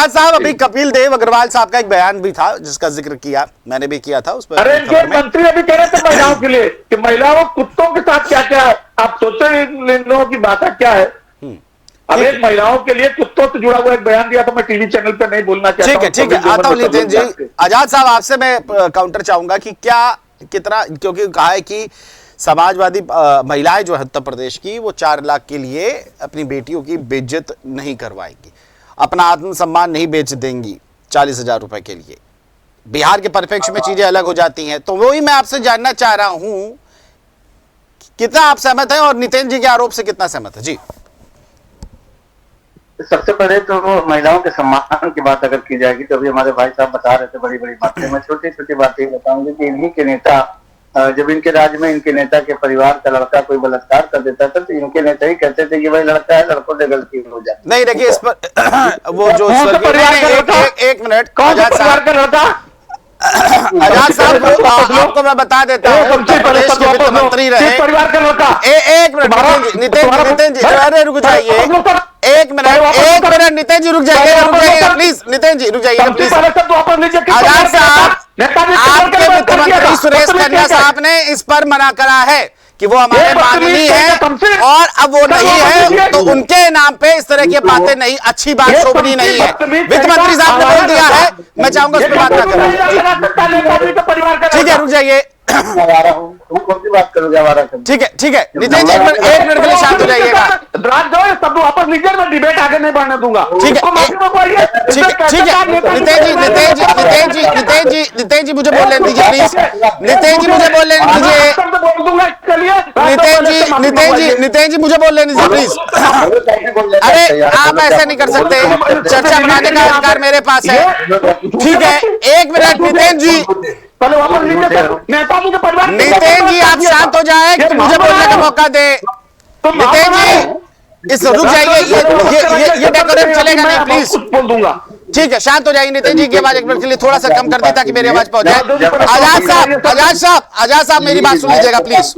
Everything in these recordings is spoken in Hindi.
आजाद साहब, अभी कपिल देव अग्रवाल साहब का एक बयान भी था जिसका जिक्र किया, मैंने भी किया था उस पर। अरे इनके मंत्री अभी कह रहे थे महिलाओं के लिए कि महिलाओं कुत्तों के साथ क्या क्या है, आप सोचो इन लोगों की भाषा क्या है। अब एक महिलाओं के लिए कुत्तों से जुड़ा हुआ एक बयान दिया, तो मैं टीवी चैनल पे नहीं बोलना चाहता हूं। ठीक है, आता हूं नितिन जी। आजाद साहब, आपसे मैं काउंटर चाहूंगा कि क्या कितना, क्योंकि कहा है कि समाजवादी महिलाएं जो है उत्तर प्रदेश की, वो 4 लाख के लिए अपनी बेटियों की बेइज्जत नहीं करवाएंगी, अपना आत्मसम्मान नहीं बेच देंगी 40,000 रुपए के लिए। बिहार के परिप्रेक्ष्य में चीजें अलग हो जाती हैं, तो वही मैं आपसे जानना चाह रहा हूं, कितना आप सहमत हैं और नितिन जी के आरोप से कितना सहमत है? जी, सबसे पहले तो महिलाओं के सम्मान की बात अगर की जाएगी, तो अभी हमारे भाई साहब बता रहे थे बड़ी बड़ी बातें, मैं छोटी छोटी बातें बताऊंगी कि इन्हीं के नेता, जब इनके राज्य में इनके नेता के परिवार का लड़का कोई बलात्कार कर देता था, तो इनके नेता ही कहते थे कि भाई लड़का है, लड़कों से गलती हो जाती। नहीं देखिए इस पर वो जो एक मिनट, आजाद साहब, आजाद साहब आपको मैं बता देता हूँ, प्रदेश के वित्त मंत्री रहे। एक मिनट नितिन जी, अरे रुक जाइए, एक मिनट नितिन जी रुक जाइएगा प्लीज, नितिन जी रुक जाइएगा प्लीज। आजाद साहब, आपके वित्त मंत्री सुरेश खन्ना साहब ने इस पर मना करा है कि वो हमारे माननीय है, और अब वो नहीं है तो उनके नाम पे इस तरह की बातें नहीं, अच्छी बात शोभनीय नहीं है। वित्त मंत्री साहब ने बोल दिया है, मैं चाहूंगा उस पर बात ना करें। ठीक है, रुक जाइए, कौन सी बात करोगे? ठीक है नितिन जी, 1 मिनट के लिए शांत हो जाइएगा। सब वापस लीजिए, मैं डिबेट आगे नहीं बढ़ने दूंगा। ठीक है नितिन जी मुझे बोल लेने दीजिए प्लीज, नितिन जी मुझे बोल लेने दीजिए, नितिन जी मुझे बोल लेने दीजिए प्लीज। अरे आप ऐसे नहीं कर सकते, चर्चा बनाने का अधिकार मेरे पास है। ठीक है, 1 मिनट नितिन जी, नितिन जी आप शांत हो जाए, मुझे बोलने का मौका दे। नितिन जी इस रुक जाइए, ये डेकोरेट चलेगा नहीं प्लीज, बोल दूंगा। ठीक है, शांत हो जाइए। नितिन जी की आवाज 1 मिनट के लिए थोड़ा सा कम कर दी ताकि मेरी आवाज पहुंच जाए। आजाद साहब मेरी बात सुन लीजिएगा प्लीज,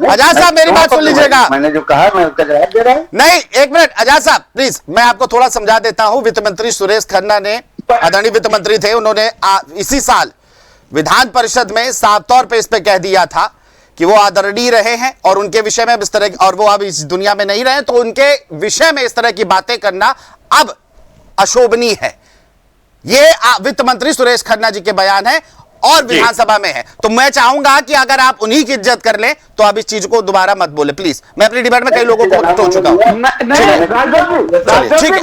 आजाद साहब मेरी बात सुन लीजिएगा। मैंने जो कहा मैं उसका जवाब दे रहा हूं। नहीं, 1 मिनट आजाद साहब प्लीज, मैं आपको थोड़ा समझा देता हूं। वित्त मंत्री सुरेश खन्ना ने, आदरणीय वित्त मंत्री थे, उन्होंने इसी साल विधान परिषद में साफ तौर पे इस पे कह दिया था कि वो आदरणीय रहे हैं और उनके विषय में इस तरह, और वो अब इस दुनिया में नहीं रहे, तो उनके विषय में इस तरह की बातें करना अब अशोभनीय है। ये वित्त मंत्री सुरेश खन्ना जी के बयान है और विधानसभा में है। तो मैं चाहूंगा कि अगर आप उन्हीं की इज्जत कर लें तो आप इस चीज को दोबारा मत बोले प्लीज। मैं अपनी डिबेट में कई लोगों को टोक चुका हूं। ठीक है,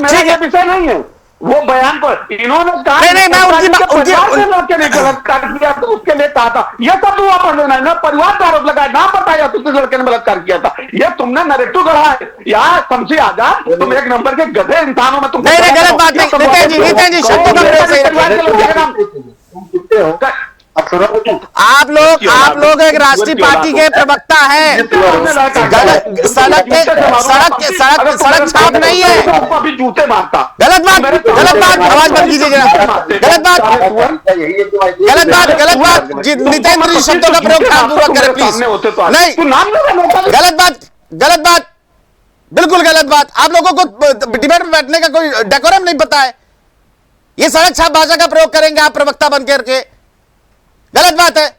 वो बयान पर इन्होंने कहा नहीं, मैं उनके लिए बलात्कार किया तो उसके लिए कहा था, ये सब दुआ पढ़ लेना है ना, परिवार का आरोप लगाया ना, बताया तो किस लड़के ने बलात्कार किया था, ये तुमने नैरेटिव गढ़ा है यार। समझी आजाद, तुम 1 नंबर के गधे इंसानों में तुम गलत बात नहीं। नितिन जी शब्दों का आप लोग एक राष्ट्रीय पार्टी के प्रवक्ता हैं, सड़क छाप नहीं है। जूते मारता, गलत बात, आवाज बंद कीजिए जरा। गलत बात नितिन जी शब्दों का प्रयोग ध्यानपूर्वक करें प्लीज। नहीं, गलत बात, बिल्कुल गलत बात। आप लोगों को डिबेट में बैठने का कोई डेकोरम नहीं पता है। ये सड़क छाप भाषा का प्रयोग करेंगे आप प्रवक्ता बन करके, गलत बात है।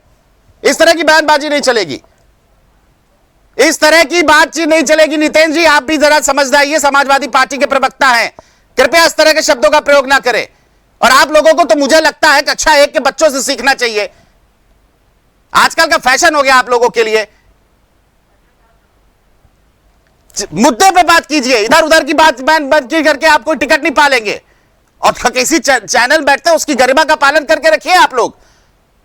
इस तरह की बयानबाजी नहीं चलेगी, इस तरह की बातचीत नहीं चलेगी। नितिन जी आप भी जरा समझदार, ये समाजवादी पार्टी के प्रवक्ता हैं, कृपया इस तरह के शब्दों का प्रयोग ना करें। और आप लोगों को तो मुझे लगता है कक्षा 1 के बच्चों से सीखना चाहिए, आजकल का फैशन हो गया आप लोगों के लिए। मुद्दे पे बात कीजिए, इधर उधर की बात करके आप कोई टिकट नहीं पालेंगे। और किसी चैनल बैठते हैं उसकी गरिमा का पालन करके रखिए। आप लोग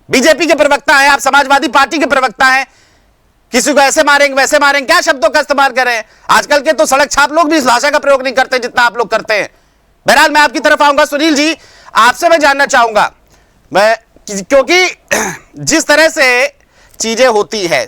बीजेपी के प्रवक्ता हैं, आप समाजवादी पार्टी के प्रवक्ता हैं, किसी को ऐसे मारेंगे वैसे मारेंगे, क्या शब्दों का इस्तेमाल कर रहे हैं। आजकल के तो सड़क छाप लोग भी इस भाषा का प्रयोग नहीं करते जितना आप लोग करते हैं। बहरहाल मैं आपकी तरफ आऊंगा। सुनील जी आपसे मैं जानना चाहूंगा, मैं क्योंकि जिस तरह से चीजें होती है